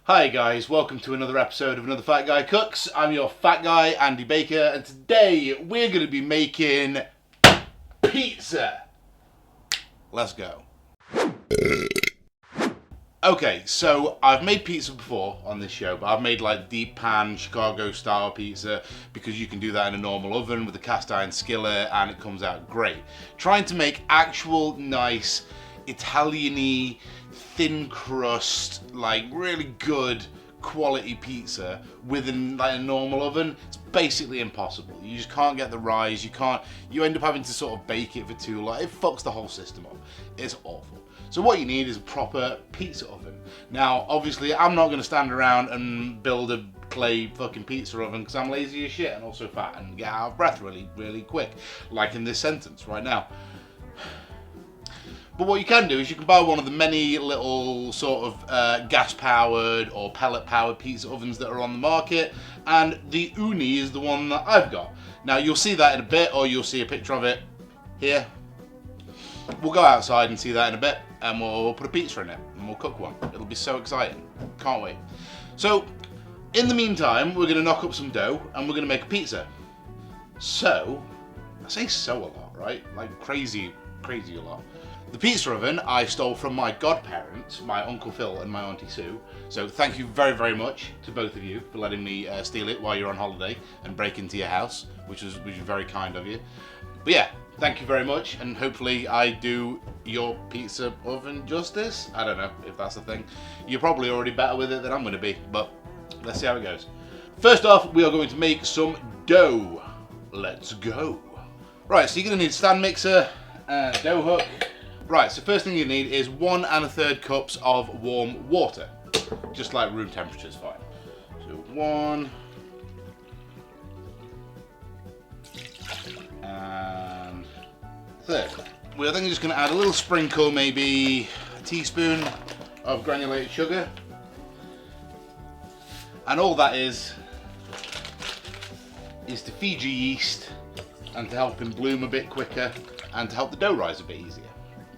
Hi guys, welcome to another episode of Another Fat Guy Cooks. I'm your fat guy, Andy Baker, and today we're going to be making pizza. Let's go. Okay, so I've made pizza before on this show, but I've made like deep pan Chicago style pizza because you can do that in a normal oven with a cast iron skillet and it comes out great. Trying to make actual nice Italian-y, thin crust, like really good quality pizza within like a normal oven, it's basically impossible. You just can't get the rise, you end up having to sort of bake it for too long. It fucks the whole system up. It's awful. So what you need is a proper pizza oven. Now, obviously, I'm not going to stand around and build a clay fucking pizza oven because I'm lazy as shit and also fat and get out of breath really quick, like in this sentence right now. But what you can do is you can buy one of the many little sort of gas-powered or pellet-powered pizza ovens that are on the market, and the Ooni is the one that I've got. Now, you'll see that in a bit, or you'll see a picture of it here. We'll go outside and see that in a bit, and we'll put a pizza in it, and we'll cook one. It'll be so exciting. Can't wait. So, in the meantime, we're going to knock up some dough, and we're going to make a pizza. So, I say so a lot, right? Like crazy a lot. The pizza oven I stole from my godparents, my Uncle Phil and my Auntie Sue. So thank you very much to both of you for letting me steal it while you're on holiday and break into your house, which was very kind of you. But yeah, thank you very much, and hopefully I do your pizza oven justice. I don't know if that's the thing. You're probably already better with it than I'm going to be, but let's see how it goes. First off, we are going to make some dough. Let's go. Right, so you're going to need a stand mixer, dough hook. Right, so first thing you need is 1 1/3 cups of warm water. Just like room temperature is fine. So 1 1/3. We're then just going to add a little sprinkle, maybe a teaspoon of granulated sugar. And all that is to feed your yeast and to help him bloom a bit quicker and to help the dough rise a bit easier.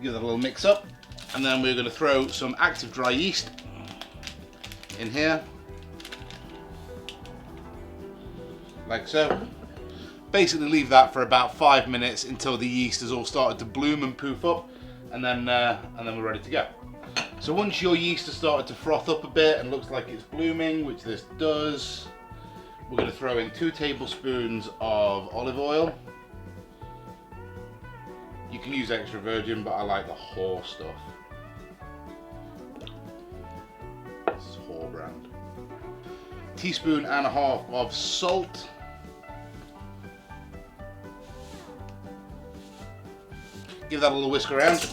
Give that a little mix up, and then we're going to throw some active dry yeast in here, like so. Basically leave that for about 5 minutes until the yeast has all started to bloom and poof up, and then we're ready to go. So once your yeast has started to froth up a bit and looks like it's blooming, which this does, we're going to throw in 2 tablespoons of olive oil. You can use extra virgin, but I like the Hoare stuff. This is Hoare brand. 1.5 teaspoons of salt. Give that a little whisk around.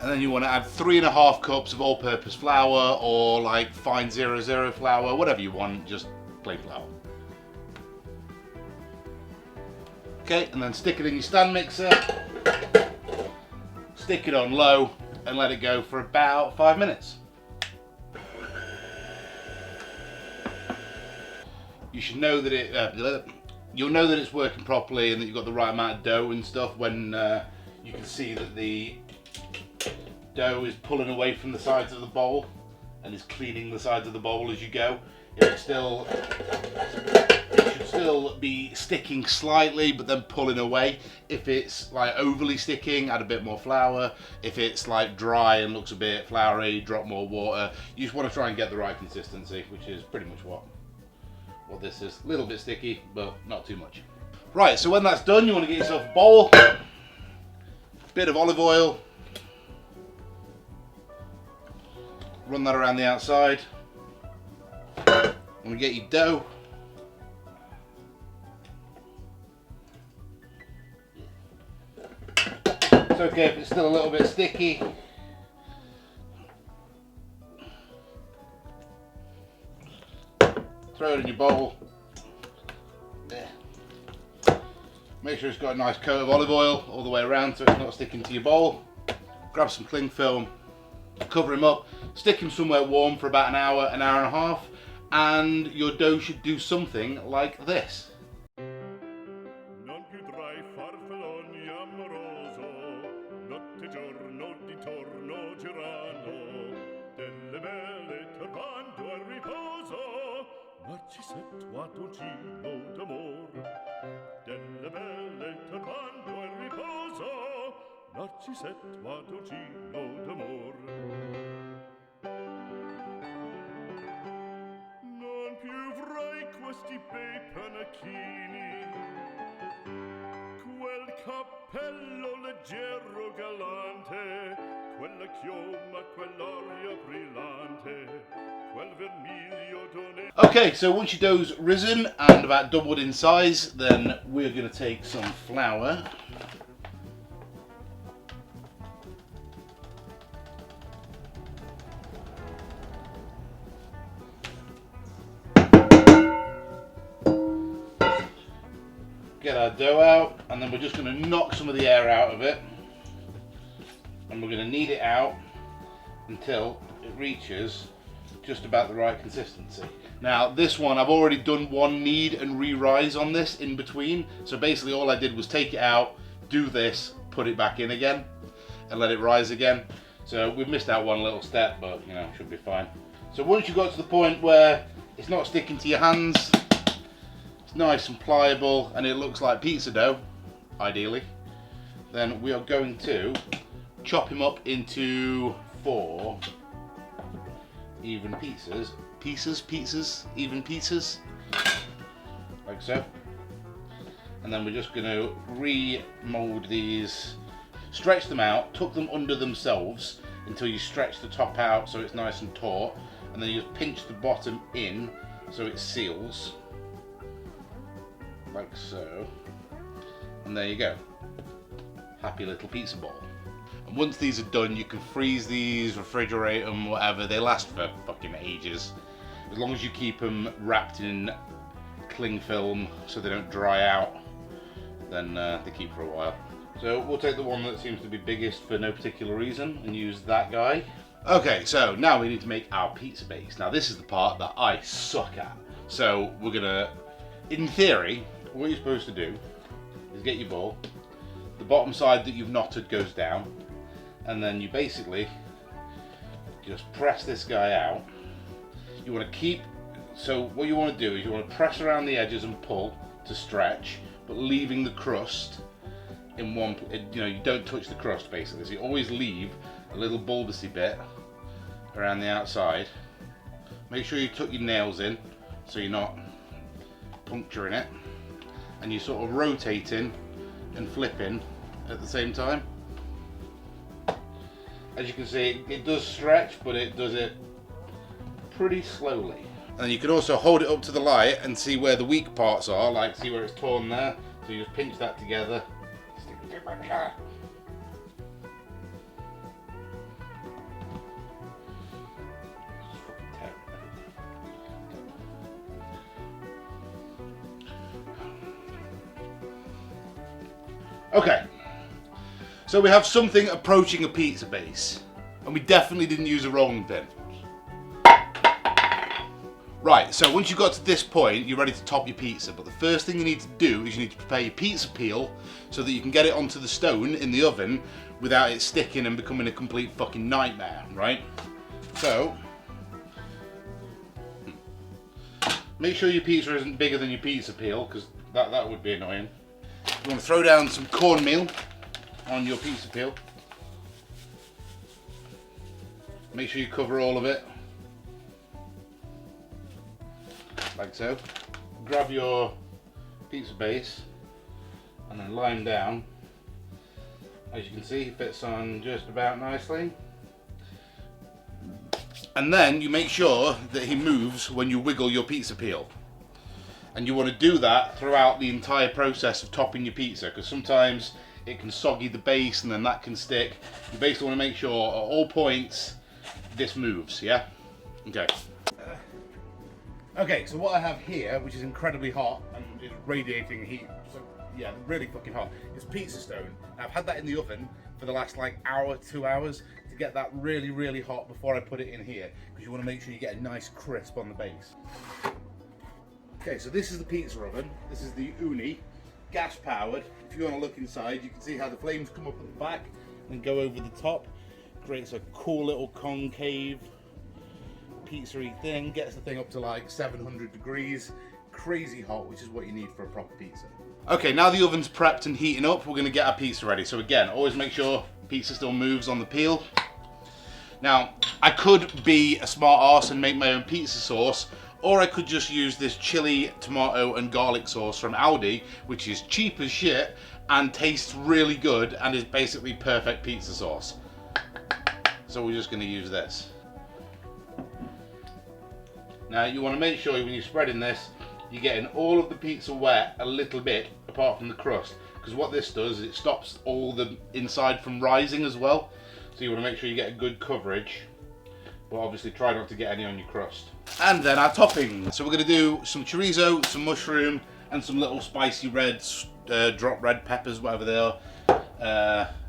And then you want to add 3.5 cups of all-purpose flour, or like fine 00 flour, whatever you want, just plain flour. Okay, and then stick it in your stand mixer, stick it on low, and let it go for about 5 minutes. You should know that you'll know that it's working properly and that you've got the right amount of dough and stuff when you can see that the dough is pulling away from the sides of the bowl and is cleaning the sides of the bowl as you go. It should still be sticking slightly, but then pulling away. If it's like overly sticking, add a bit more flour. If it's like dry and looks a bit floury, drop more water. You just want to try and get the right consistency, which is pretty much what this is. A little bit sticky, but not too much. Right, so when that's done, you want to get yourself a bowl, bit of olive oil, run that around the outside. And we get your dough. It's okay if it's still a little bit sticky. Throw it in your bowl. There. Make sure it's got a nice coat of olive oil all the way around so it's not sticking to your bowl. Grab some cling film, cover him up, stick him somewhere warm for about an hour and a half, and your dough should do something like this. notte giorno di torno girano delle belle mattoncino d'amor, delle belle turbando il riposo, narcisetto mattoncino d'amor. Non più avrai questi bei panacchini, quel cappello leggero galante, quella chioma, quell'aria brillante, quel vermiglio d'one. Okay, so once your dough's risen and about doubled in size, then we're going to take some flour. Get our dough out, and then we're just going to knock some of the air out of it, and we're going to knead it out until it reaches just about the right consistency. Now this one, I've already done one knead and re-rise on this in between, so basically all I did was take it out, do this, put it back in again, and let it rise again. So we've missed out one little step, but you know, should be fine. So once you got to the point where it's not sticking to your hands, nice and pliable, and it looks like pizza dough, ideally, then we are going to chop him up into 4 even even pieces, like so. And then we're just going to re-mold these, stretch them out, tuck them under themselves until you stretch the top out so it's nice and taut, and then you just pinch the bottom in so it seals. Like so, and there you go, happy little pizza ball. And once these are done, you can freeze these, refrigerate them, whatever, they last for fucking ages, as long as you keep them wrapped in cling film so they don't dry out, then they keep for a while. So we'll take the one that seems to be biggest for no particular reason and use that guy. Okay, so now we need to make our pizza base. Now this is the part that I suck at, so we're gonna, in theory, what you're supposed to do is get your bowl, the bottom side that you've knotted goes down, and then you basically just press this guy out. You want to keep, so what you want to do is you want to press around the edges and pull to stretch, but leaving the crust in one, you know, you don't touch the crust basically, so you always leave a little bulbousy bit around the outside. Make sure you tuck your nails in so you're not puncturing it, and you're sort of rotating and flipping at the same time. As you can see, it does stretch, but it does it pretty slowly. And you can also hold it up to the light and see where the weak parts are, like see where it's torn there. So you just pinch that together, stick it back there. Okay, so we have something approaching a pizza base, and we definitely didn't use a rolling pin. Right, so once you've got to this point, you're ready to top your pizza, but the first thing you need to do is you need to prepare your pizza peel so that you can get it onto the stone in the oven without it sticking and becoming a complete fucking nightmare, right? So, make sure your pizza isn't bigger than your pizza peel, because that would be annoying. You want to throw down some cornmeal on your pizza peel. Make sure you cover all of it, like so. Grab your pizza base and then lie him down. As you can see, he fits on just about nicely. And then you make sure that he moves when you wiggle your pizza peel. And you want to do that throughout the entire process of topping your pizza, because sometimes it can soggy the base and then that can stick. You basically want to make sure at all points this moves, yeah? Okay. Okay, so what I have here, which is incredibly hot and is radiating heat, so yeah, really fucking hot, is pizza stone. Now, I've had that in the oven for the last like hour, 2 hours to get that really, really hot before I put it in here, because you want to make sure you get a nice crisp on the base. Okay, so this is the pizza oven. This is the Ooni, gas powered. If you want to look inside, you can see how the flames come up at the back and go over the top. Creates a cool little concave pizza-y thing. Gets the thing up to like 700 degrees. crazy hot, which is what you need for a proper pizza. Okay, now the oven's prepped and heating up, we're gonna get our pizza ready. So again, always make sure pizza still moves on the peel. Now, I could be a smart arse and make my own pizza sauce, or I could just use this chili, tomato and garlic sauce from Aldi, which is cheap as shit and tastes really good and is basically perfect pizza sauce. So we're just gonna use this. Now you wanna make sure when you're spreading this, you're getting all of the pizza wet a little bit apart from the crust. Because what this does is it stops all the inside from rising as well. So you want to make sure you get a good coverage, but obviously try not to get any on your crust. And then our toppings. So we're going to do some chorizo, some mushroom, and some little spicy reds, drop red peppers, whatever they are.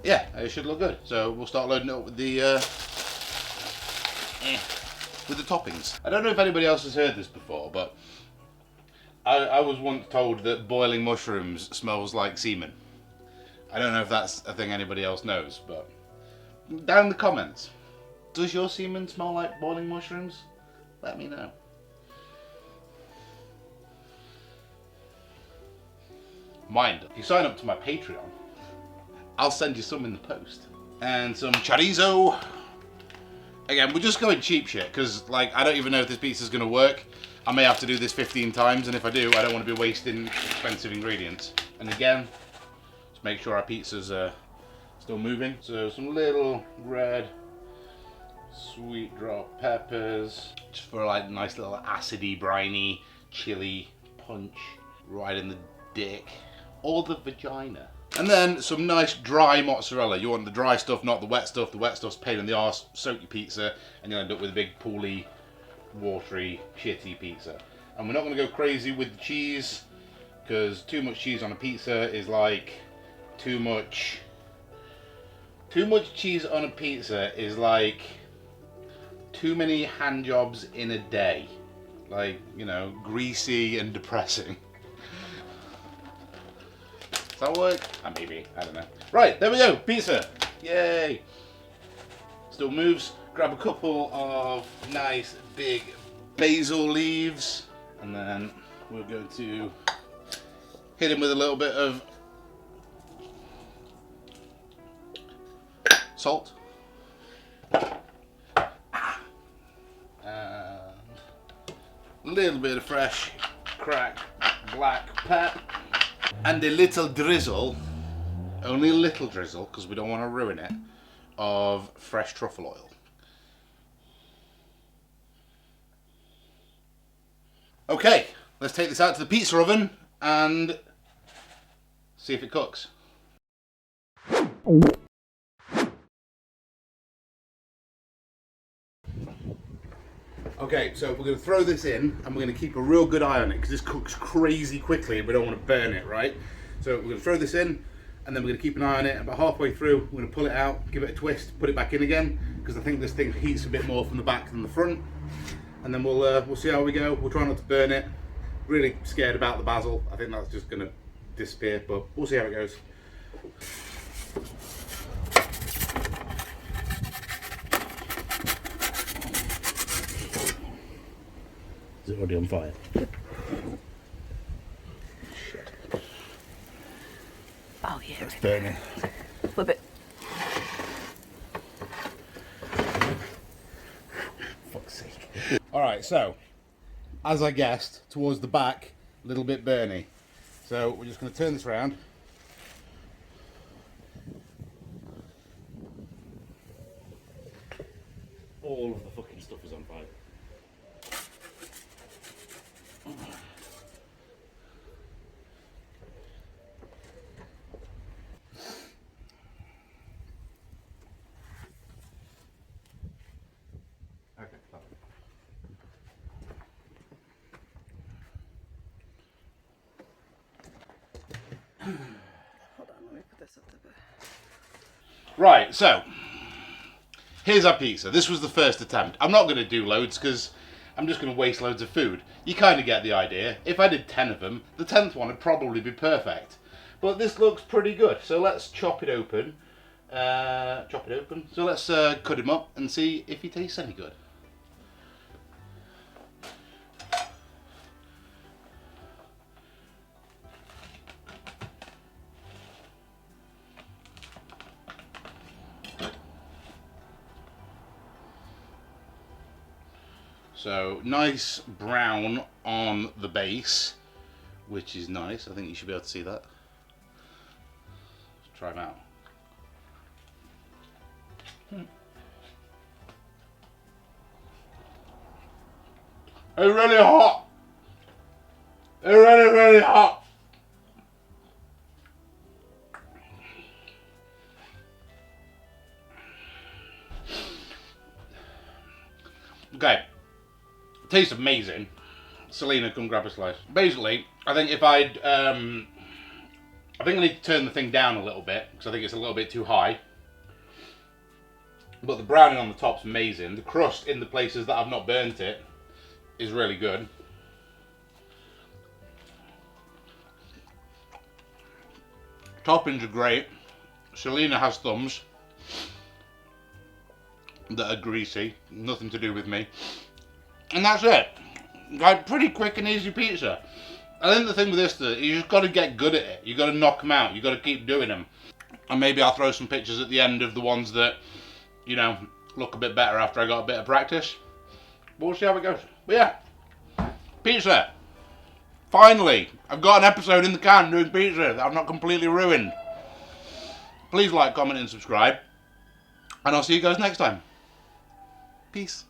Yeah, it should look good. So we'll start loading it up with the toppings. I don't know if anybody else has heard this before, but I was once told that boiling mushrooms smells like semen. I don't know if that's a thing anybody else knows, but down in the comments, does your semen smell like boiling mushrooms? Let me know. Mind, if you sign up to my Patreon, I'll send you some in the post. And some chorizo. Again, we're just going cheap shit, because like I don't even know if this pizza's gonna work. I may have to do this 15 times, and if I do, I don't want to be wasting expensive ingredients. And again, just make sure our pizza's still moving. So some little red, sweet drop peppers, just for like nice little acidy, briny, chili punch right in the dick or the vagina. And then some nice dry mozzarella. You want the dry stuff, not the wet stuff. The wet stuff's pain in the arse. Soak your pizza, and you'll end up with a big pooly, watery, shitty pizza. And we're not going to go crazy with the cheese, because too much cheese on a pizza is like too much cheese on a pizza is like too many hand jobs in a day. Like, you know, greasy and depressing. Does that work? Maybe, I don't know. Right, there we go, pizza. Yay. Still moves. Grab a couple of nice big basil leaves, and then we're going to hit him with a little bit of salt. And a little bit of fresh cracked black pep. And a little drizzle, only a little drizzle, because we don't want to ruin it, of fresh truffle oil. Okay, let's take this out to the pizza oven and see if it cooks. Okay, so we're going to throw this in and we're going to keep a real good eye on it because this cooks crazy quickly and we don't want to burn it, right? So we're going to throw this in and then we're going to keep an eye on it. About halfway through, we're going to pull it out, give it a twist, put it back in again, because I think this thing heats a bit more from the back than the front. And then we'll see how we go. We'll try not to burn it. Really scared about the basil. I think that's just going to disappear, but we'll see how it goes. Is it already on fire? Shit. Oh yeah. It's burning. Flip it. Fuck's sake. Alright, so, as I guessed, towards the back, a little bit burny. So we're just going to turn this around. All of the fucking stuff is on fire. Okay, stop. Hold on, let me put this up a bit. Right, so here's our pizza. This was the first attempt. I'm not going to do loads because I'm just going to waste loads of food. You kind of get the idea. If I did 10 of them, the 10th one would probably be perfect. But this looks pretty good, so let's chop it open. So let's cut him up and see if he tastes any good. So nice brown on the base, which is nice. I think you should be able to see that. Let's try them out. It's really hot. It's really, really hot. Okay. Tastes amazing. Selena, come grab a slice. Basically, I think if I need to turn the thing down a little bit because I think it's a little bit too high. But the browning on the top's amazing. The crust in the places that I've not burnt it is really good. Toppings are great. Selena has thumbs that are greasy. Nothing to do with me. And that's it. Like, pretty quick and easy pizza. I think the thing with this, you just got to get good at it. You got to knock them out. You got to keep doing them. And maybe I'll throw some pictures at the end of the ones that, you know, look a bit better after I got a bit of practice. But we'll see how it goes. But yeah, pizza. Finally, I've got an episode in the can doing pizza that I've not completely ruined. Please like, comment, and subscribe. And I'll see you guys next time. Peace.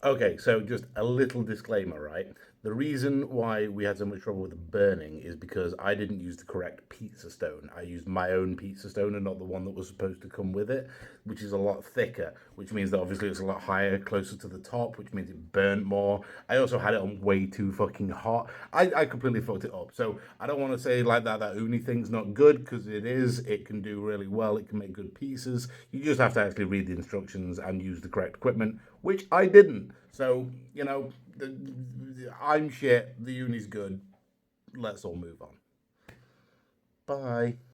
Okay, so just a little disclaimer, right? The reason why we had so much trouble with the burning is because I didn't use the correct pizza stone. I used my own pizza stone and not the one that was supposed to come with it, which is a lot thicker, which means that obviously it's a lot higher, closer to the top, which means it burnt more. I also had it on way too fucking hot. I completely fucked it up. So I don't want to say like that Oonie thing's not good, because it is. It can do really well. It can make good pieces. You just have to actually read the instructions and use the correct equipment, which I didn't. So, you know, I'm shit, the Oonie's good. Let's all move on. Bye.